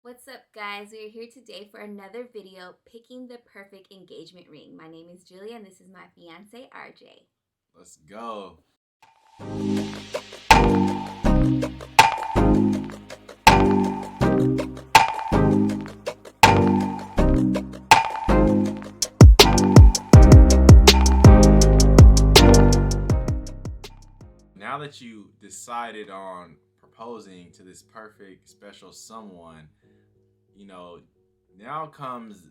What's up, guys? We are here today for another video picking the perfect engagement ring. My name is Julia and this is my fiance RJ. Let's go. Now that you decided on proposing to this perfect special someone, you know, now comes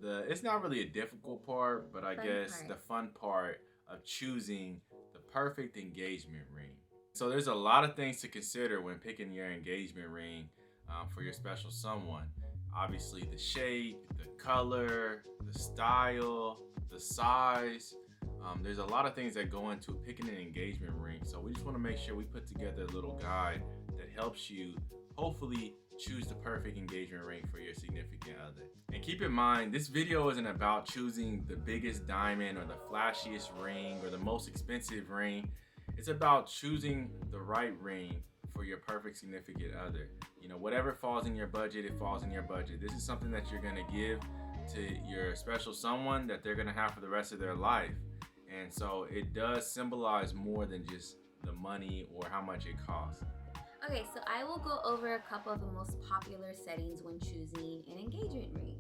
it's not really a difficult part, but I guess the fun part of choosing the perfect engagement ring. So there's a lot of things to consider when picking your engagement ring for your special someone. Obviously, the shape, the color, the style, the size. There's a lot of things that go into picking an engagement ring. So we just want to make sure we put together a little guide that helps you hopefully choose the perfect engagement ring for your significant other. And keep in mind, this video isn't about choosing the biggest diamond or the flashiest ring or the most expensive ring. It's about choosing the right ring for your perfect significant other. You know, whatever falls in your budget, it falls in your budget. This is something that you're gonna give to your special someone that they're gonna have for the rest of their life. And so it does symbolize more than just the money or how much it costs. Okay, so I will go over a couple of the most popular settings when choosing an engagement ring.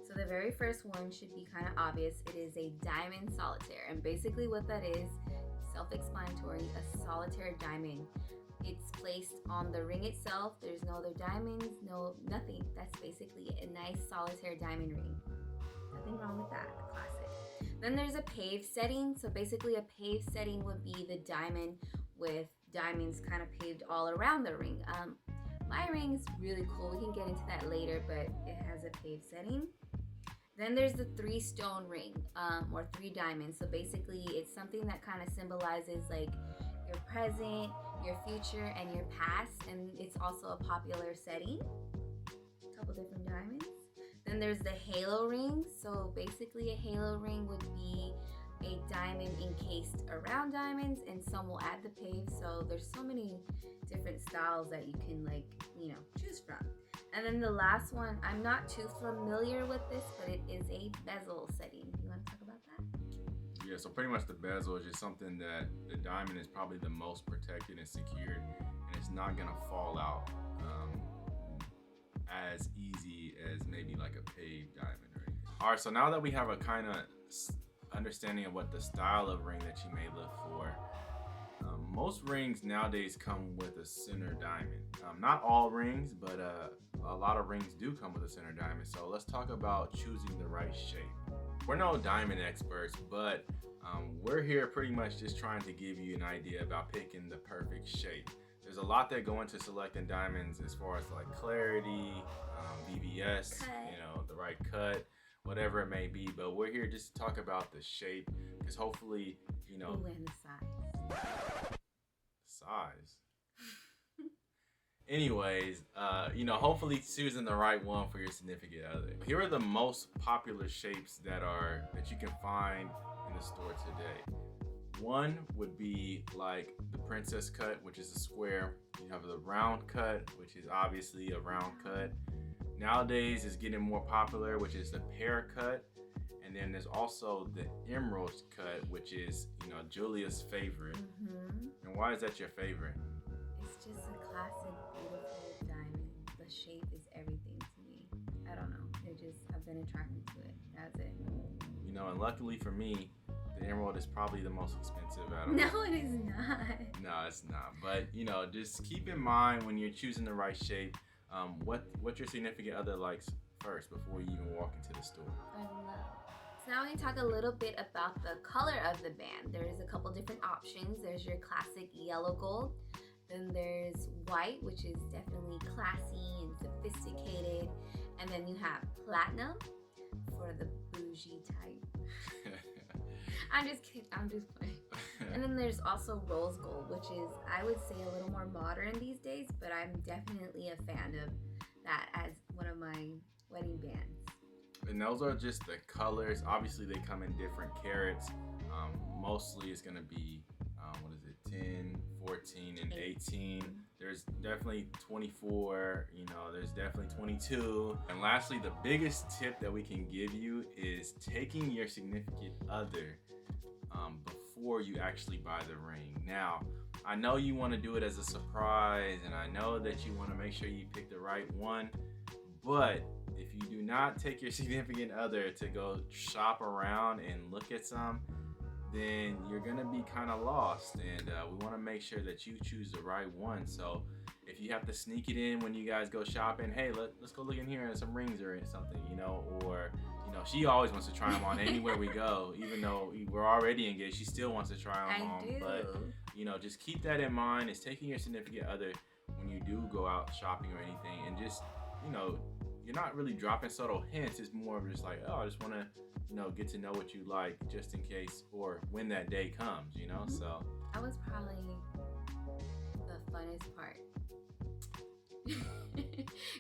So the very first one should be kind of obvious. It is a diamond solitaire, and basically what that is, self-explanatory, a solitaire diamond. It's placed on the ring itself. There's no other diamonds, nothing. That's basically a nice solitaire diamond ring. Nothing wrong with that, classic. Then there's a pave setting. So basically a pave setting would be the diamond with diamonds kind of paved all around the ring. My ring is really cool. We can get into that later, but it has a pave setting. Then there's the 3-stone ring, or 3 diamonds. So basically it's something that kind of symbolizes like your present, your future, and your past. And it's also a popular setting. A couple different diamonds. Then there's the halo ring. So basically a halo ring would be a diamond encased around diamonds, and some will add the pave. So there's so many different styles that you can choose from. And then the last one, I'm not too familiar with this, but it is a bezel setting. You want to talk about that? Yeah, so pretty much the bezel is just something that the diamond is probably the most protected and secured, and it's not gonna fall out as easy as maybe like a paved diamond or anything. All right, so now that we have a kind of understanding of what the style of ring that you may look for, most rings nowadays come with a center diamond. Not all rings, but a lot of rings do come with a center diamond. So let's talk about choosing the right shape. We're no diamond experts, but we're here pretty much just trying to give you an idea about picking the perfect shape. There's a lot that go into selecting diamonds as far as like clarity, VVS, the right cut, whatever it may be. But we're here just to talk about the shape, because hopefully, and the size. Size. Anyways, hopefully choosing the right one for your significant other. Here are the most popular shapes that you can find in the store today. One would be like the princess cut, which is a square. You have the round cut, which is obviously a round cut. Nowadays, it's getting more popular, which is the pear cut. And then there's also the emerald cut, which is, Julia's favorite. And why is that your favorite? It's just a classic, beautiful diamond. The shape is everything to me. I don't know. I've been attracted to it. That's it. And luckily for me, the emerald is probably the most expensive out of No, it is not. No, it's not. But, just keep in mind when you're choosing the right shape, what your significant other likes first before you even walk into the store. I love. So now we can talk a little bit about the color of the band. There's a couple different options. There's your classic yellow gold. Then there's white, which is definitely classy and sophisticated. And then you have platinum for the bougie type. I'm just kidding. I'm just playing. And then there's also rose gold, which is, I would say, a little more modern these days, but I'm definitely a fan of that as one of my wedding bands. And those are just the colors. Obviously, they come in different carats. Mostly it's going to be, 10, 14, and 18. There's definitely 24, you know, there's definitely 22. And lastly, the biggest tip that we can give you is taking your significant other before you actually buy the ring. Now, I know you want to do it as a surprise, and I know that you want to make sure you pick the right one, but if you do not take your significant other to go shop around and look at some, then you're gonna be kind of lost, and we want to make sure that you choose the right one. So if you have to sneak it in when you guys go shopping, hey, let's go look in here at some rings or something, you know, or you know, she always wants to try them on anywhere we go, even though we're already engaged, she still wants to try them on. But you know, just keep that in mind. Is taking your significant other when you do go out shopping or anything, and just, you know, you're not really dropping subtle hints. It's more of just like, oh, I just want to, you know, get to know what you like just in case or when that day comes, you know. So that was probably the funnest part.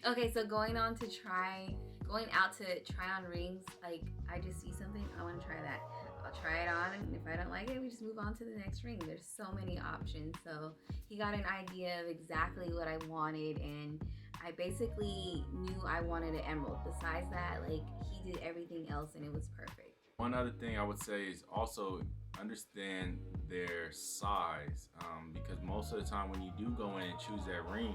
Okay, so going out to try on rings, like I just see something, I want to try that. I'll try it on, and if I don't like it, we just move on to the next ring. There's so many options. So he got an idea of exactly what I wanted, and I basically knew I wanted an emerald. Besides that, like, he did everything else and it was perfect. One other thing I would say is also understand their size, because most of the time when you do go in and choose that ring,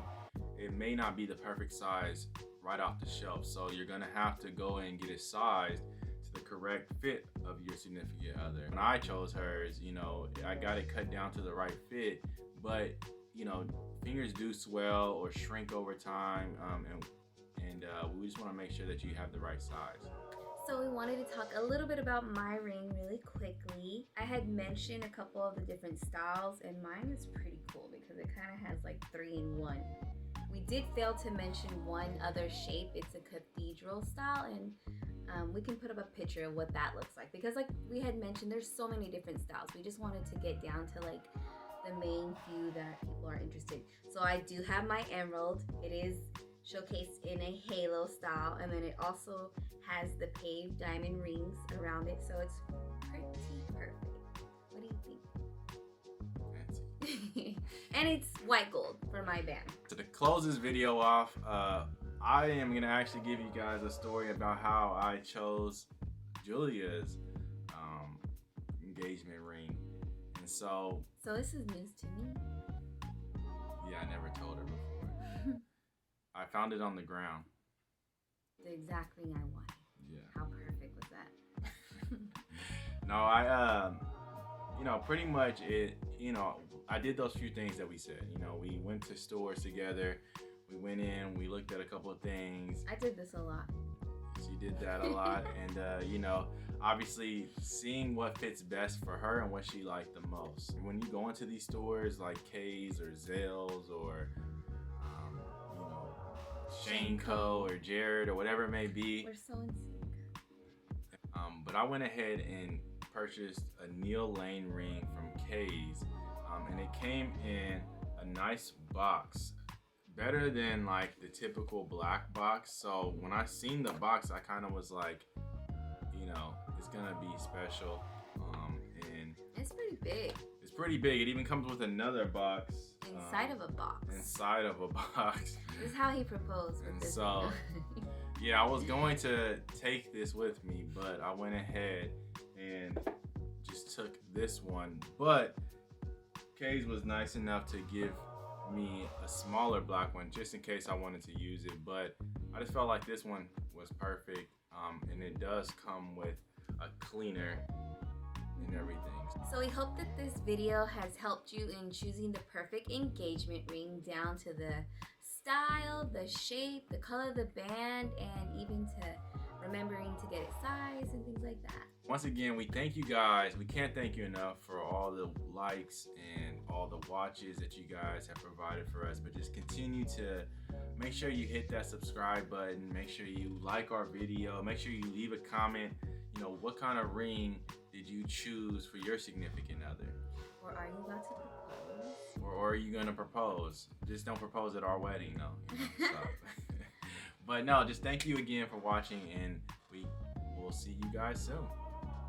it may not be the perfect size right off the shelf. So you're gonna have to go in and get it sized to the correct fit of your significant other. When I chose hers, you know, I got it cut down to the right fit, but you know, fingers do swell or shrink over time, and we just want to make sure that you have the right size. So we wanted to talk a little bit about my ring really quickly. I had mentioned a couple of the different styles, and mine is pretty cool because it kind of has like 3 in 1. We did fail to mention one other shape. It's a cathedral style, and we can put up a picture of what that looks like, because like we had mentioned, there's so many different styles. We just wanted to get down to like the main few that people are interested. So I do have my emerald. It is showcased in a halo style, and then it also has the paved diamond rings around it, so it's pretty perfect. What do you think? Fancy. And it's white gold for my band. So to close this video off, I am gonna actually give you guys a story about how I chose Julia's engagement ring. And so this is news to me. Yeah, I never told her before. I found it on the ground. The exact ring I wanted. Yeah. How perfect was that? No, I you know, pretty much it, you know, I did those few things that we said. You know, we went to stores together. We went in, we looked at a couple of things. I did this a lot. She did that a lot. And, you know, obviously seeing what fits best for her and what she liked the most. When you go into these stores like Kay's or Zales or, you know, Shane Co. or Jared or whatever it may be. We're so in sync. But I went ahead and purchased a Neil Lane ring from Kay's. And it came in a nice box. Better than like the typical black box. So when I seen the box, I kind of was like, you know, it's gonna be special. And it's pretty big. It's pretty big. It even comes with another box. Inside of a box. Inside of a box. This is how he proposed. And so, yeah, I was going to take this with me, but I went ahead and just took this one. But Kay's was nice enough to give me a smaller black one just in case I wanted to use it, but I just felt like this one was perfect, and it does come with a cleaner and everything. So we hope that this video has helped you in choosing the perfect engagement ring, down to the style, the shape, the color of the band, and even to remembering to get it sized and things like that. Once again, we thank you guys. We can't thank you enough for all the likes and all the watches that you guys have provided for us. But just continue to make sure you hit that subscribe button. Make sure you like our video. Make sure you leave a comment. You know, what kind of ring did you choose for your significant other? Or are you about to propose? Or are you going to propose? Just don't propose at our wedding, no. You know, so. But no, just thank you again for watching, and we will see you guys soon.